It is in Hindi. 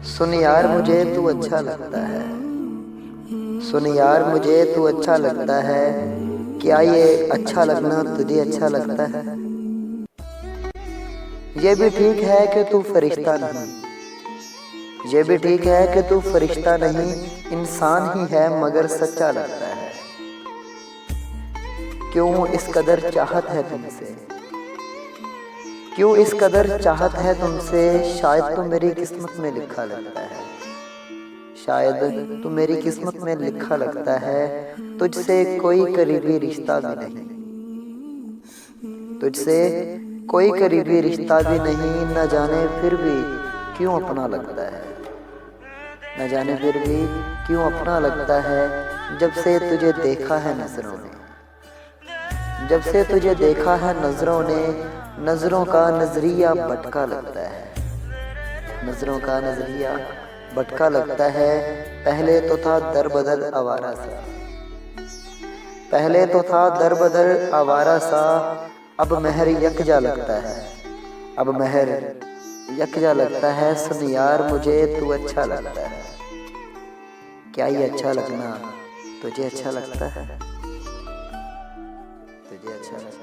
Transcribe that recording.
सुन यार मुझे तू अच्छा लगता है, सुन यार मुझे तू अच्छा लगता है। क्या ये अच्छा लगना तुझे अच्छा लगता है? ये भी ठीक है कि तू फरिश्ता नहीं, ये भी ठीक है कि तू फरिश्ता नहीं, इंसान ही है मगर सच्चा लगता है। क्यों इस कदर चाहत है तुमसे, क्यों इस कदर चाहत है तुमसे? शायद तो मेरी किस्मत में लिखा लगता है, शायद तो मेरी किस्मत में लिखा लगता है। तुझसे कोई करीबी रिश्ता भी नहीं, तुझसे कोई करीबी रिश्ता भी नहीं। न जाने फिर भी क्यों अपना लगता है, न जाने फिर भी क्यों अपना लगता है। जब से तुझे देखा है नजरों ने, जब से तुझे देखा है नजरों ने, नजरों का नजरिया भटका लगता है, नजरों का नजरिया भटका लगता है। पहले तो था दर बदर आवारा सा, पहले तो था दर बदर आवारा सा। अब महर यकजा लगता है, अब महर यकजा लगता है। सुन यार मुझे तू अच्छा लगता है। क्या ये अच्छा लगना तुझे अच्छा लगता है? तुझे अच्छा लगता है?